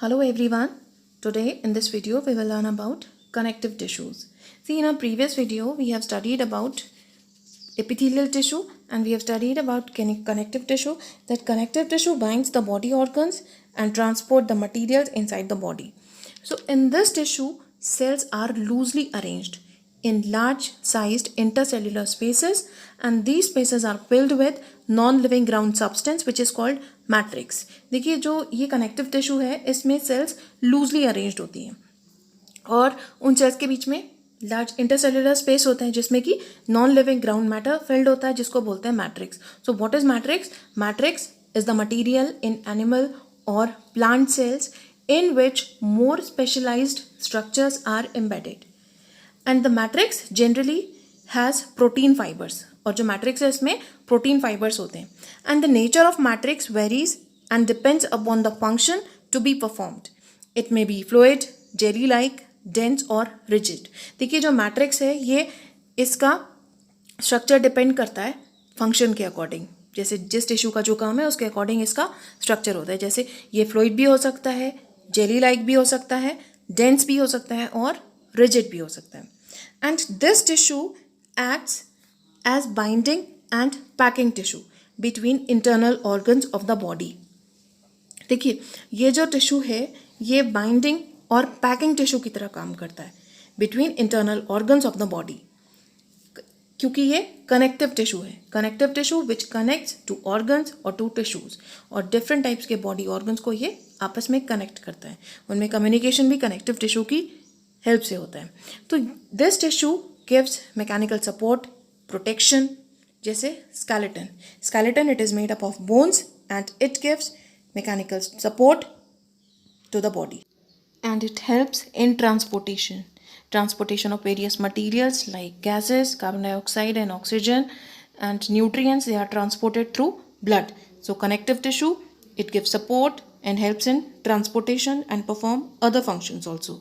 Hello everyone. Today in this video we will learn about connective tissues. See, in our previous video we have studied about epithelial tissue and we have studied about connective tissue. That connective tissue binds the body organs and transport the materials inside the body. So in this tissue, cells are loosely arranged in large sized intercellular spaces, and these spaces are filled with non-living ground substance which is called matrix. देखिए, जो ये connective tissue है इसमें sales loosely arranged होती हैं और उन sales के बीच में लार्ज इंटरसेल्युलर स्पेस होता है जिसमें कि non living ground matter filled होता है जिसको बोलते हैं matrix. So what is matrix? Matrix is the material in animal और plant cells in which more specialized structures are embedded, and the matrix generally has protein fibers. और जो matrix है इसमें प्रोटीन फाइबर्स होते हैं. And the nature of matrix varies and depends upon the function to be performed. It may be fluid, jelly like, dense और rigid. देखिए, जो matrix है ये इसका स्ट्रक्चर डिपेंड करता है फंक्शन के अकॉर्डिंग. जैसे जिस टिश्यू का जो काम है उसके अकॉर्डिंग इसका स्ट्रक्चर होता है. जैसे ये फ्लूइड भी हो सकता है, जेली लाइक भी हो सकता है, डेंस भी हो सकता है और रिजिड भी हो सकता है. And this tissue acts as binding and packing tissue between internal organs of the body. देखिए, ये जो टिश्यू है ये बाइंडिंग और पैकिंग टिश्यू की तरह काम करता है between internal organs of the body, क्योंकि ये कनेक्टिव टिश्यू है. Connective tissue which connects two organs और टू टिश्यूज, और डिफरेंट टाइप्स के बॉडी ऑर्गन्स को ये आपस में कनेक्ट करता है. उनमें कम्युनिकेशन भी कनेक्टिव टिश्यू की हेल्प से होता है. तो this tissue gives mechanical support, protection. जैसे skeleton it is made up of bones and it gives mechanical support to the body, and it helps in transportation of various materials like gases, carbon dioxide and oxygen, and nutrients. They are transported through blood. So connective tissue, it gives support and helps in transportation and perform other functions also.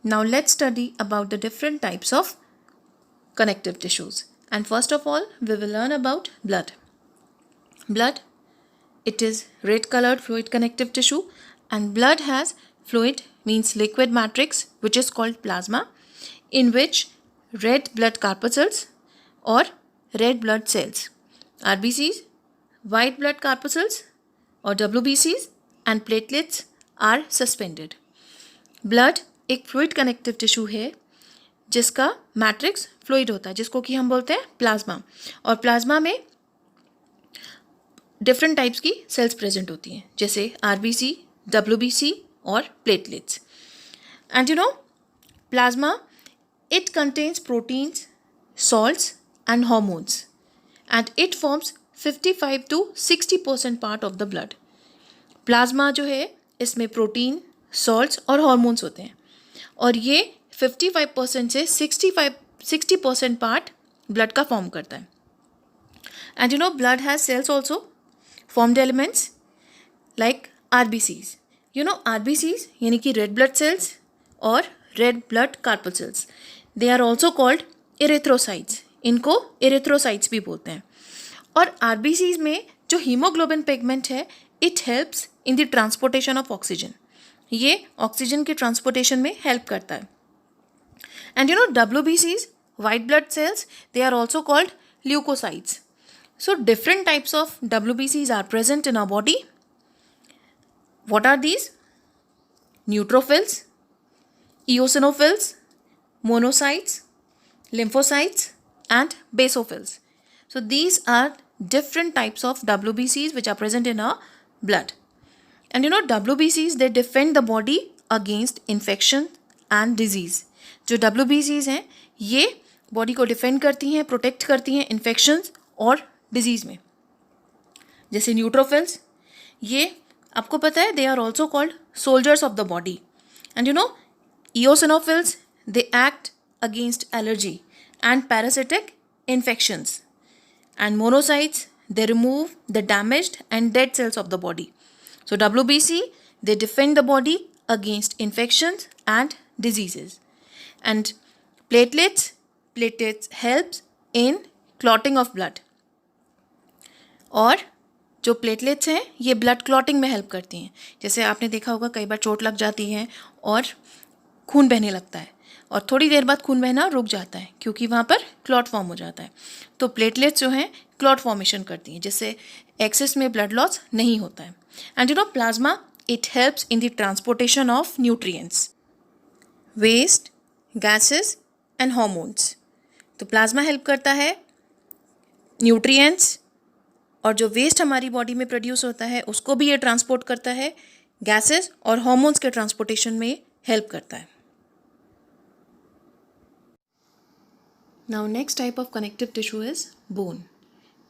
Now let's study about the different types of connective tissues. And first of all, we will learn about blood. It is red colored fluid connective tissue, and blood has fluid means liquid matrix which is called plasma, in which red blood corpuscles or red blood cells, RBCs, white blood corpuscles or WBCs and platelets are suspended. Blood एक fluid connective tissue है जिसका matrix fluid होता है जिसको कि हम बोलते हैं प्लाज्मा. और प्लाज्मा में डिफरेंट टाइप्स की सेल्स प्रेजेंट होती हैं जैसे RBC, WBC और platelets. And you know, plasma it contains proteins, salts and hormones, and it forms 55 to 60% part of the blood. Plasma जो है इसमें प्रोटीन, सॉल्ट्स और हॉर्मोन्स होते हैं और ये 55% से 60% पार्ट ब्लड का फॉर्म करता है. And you know, blood has cells also formed elements like RBCs. You know RBCs यानी कि red blood cells और red blood corpuscles. They are also called erythrocytes. इनको erythrocytes भी बोलते हैं. और RBCs में जो हीमोग्लोबिन पिगमेंट है it helps in the transportation of oxygen. ये ऑक्सीजन के ट्रांसपोर्टेशन में हेल्प करता है. And you know WBCs, white blood cells, they are also called leukocytes. So different types of WBCs are present in our body. What are these? Neutrophils, eosinophils, monocytes, lymphocytes and basophils. So these are different types of WBCs which are present in our blood. And you know WBCs, they defend the body against infection and disease. जो WBCs हैं ये body को defend करती हैं, protect करती हैं infections और disease में. जैसे न्यूट्रोफिल्स, ये आपको पता है they are also called soldiers of the body. And you know eosinophils, they act against allergy and parasitic infections. And monocytes, they remove the damaged and dead cells of the body. So WBC, they defend the body against infections and diseases. And platelets helps in clotting of blood. और जो platelets हैं ये blood clotting में help करती हैं। जैसे आपने देखा होगा कई बार चोट लग जाती है और खून बहने लगता है और थोड़ी देर बाद खून बहना रुक जाता है क्योंकि वहाँ पर क्लॉट फॉर्म हो जाता है। तो प्लेटलेट्स जो हैं क्लॉट फॉर्मेशन करती हैं जिससे एक्सेस में ब्लड लॉस नहीं होता है। And you know plasma it helps in the transportation of nutrients, waste, gases and hormones. तो प्लाज्मा हेल्प करता है न्यूट्रिएंट्स और जो वेस्ट हमारी बॉडी में प्रोड्यूस होता है उसको भी ये ट्रांसपोर्ट करता है, गैसेस और हॉर्मोन्स के ट्रांसपोर्टेशन में हेल्प करता है। Now next type of connective tissue is bone.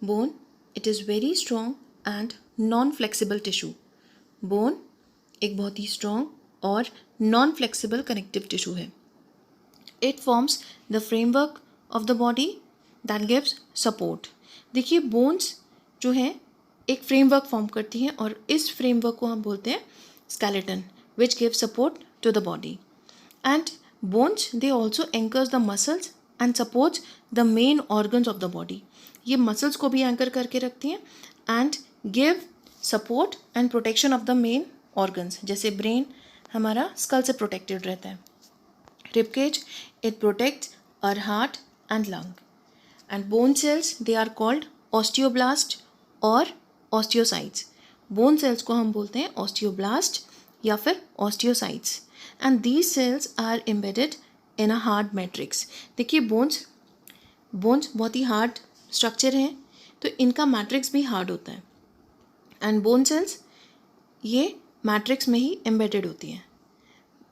Bone, it is very strong and non-flexible tissue. Bone एक बहुत ही strong और non-flexible connective tissue है. It forms the framework of the body that gives support. देखिए bones जो है एक framework form करती हैं और इस framework को हम बोलते हैं skeleton, which gives support to the body. And bones they also anchors the muscles and supports the main organs of the body. ये muscles को भी एंकर करके रखती हैं and give support and protection of the main organs. जैसे brain हमारा skull से protected रहता है. Ribcage it protects our heart and lung. And bone cells they are called osteoblast और osteocytes. Bone cells को हम बोलते हैं osteoblast या फिर osteocytes. And these cells are embedded in a hard matrix. देखिए bones बहुत ही हार्ड स्ट्रक्चर हैं तो इनका मैट्रिक्स भी हार्ड होता है एंड बोन सेल्स ये मैट्रिक्स में ही एम्बेडेड होती हैं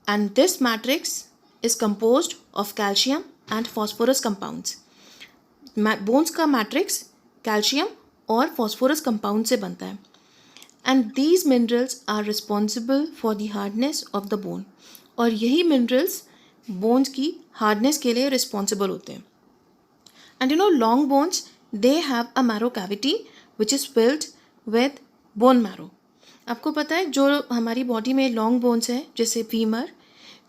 and this matrix is composed of calcium and phosphorus compounds. Bones का मैट्रिक्स कैल्शियम और फॉस्फोरस कंपाउंड से बनता है and these minerals are responsible for the hardness of the bone. और यही मिनरल्स बोन्स की हार्डनेस के लिए रिस्पॉन्सिबल होते हैं. And you no long bones they have a marrow cavity which is filled with bone marrow. आपको पता है जो हमारी बॉडी में लॉन्ग बोन्स है जैसे फीमर,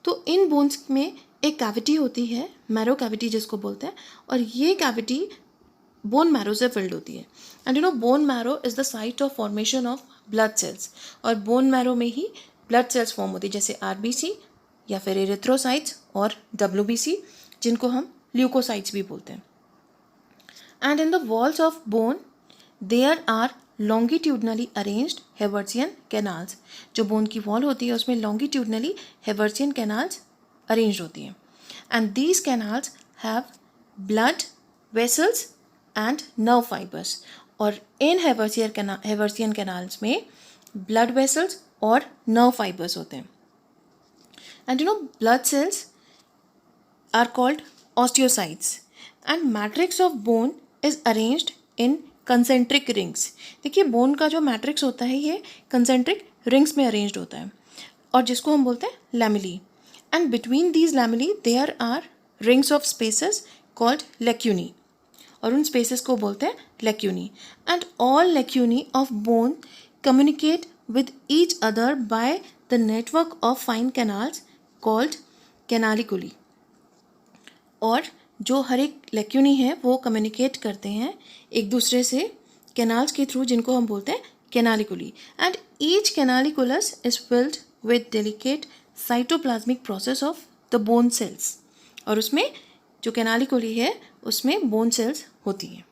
तो इन बोन्स में एक कैविटी होती है मैरो कैविटी जिसको बोलते हैं और ये कैविटी बोन मैरो से फिल्ड होती है. And you no bone marrow is the site of formation of blood cells और बोन मैरो में ही ब्लड सेल्स फॉर्म होती है जैसे आरबीसी या फिर एरिथ्रोसाइट्स और डब्ल्यूबीसी जिनको हम ल्यूकोसाइट्स भी बोलते हैं. And in the walls of bone there are longitudinally arranged Haversian canals. जो बोन की वॉल होती है उसमें लॉन्गिट्यूडनली हेवर्सियन कैनाल्स अरेंज होती हैं and these canals have blood vessels and nerve fibres. और इन हेवर्सियन कैनाल्स में ब्लड वेसल्स और नर्व फाइबर्स होते हैं. And you know blood cells are called osteocytes and matrix of bone is arranged in concentric rings. देखिए bone का जो matrix होता है ये concentric rings में अरेंज्ड होता है और जिसको हम बोलते हैं lamellae. and between these lamellae there are rings of spaces called lacunae और उन spaces को बोलते हैं lacunae. and all lacunae of bone communicate with each other by the network of fine canals called canaliculi. और जो हर एक लेक्यूनी है वो कम्युनिकेट करते हैं एक दूसरे से कैनाल्स के थ्रू जिनको हम बोलते हैं canaliculi. And each canaliculus is filled with delicate cytoplasmic process of the bone cells. और उसमें जो कैनालिकुली है उसमें बोन सेल्स होती हैं.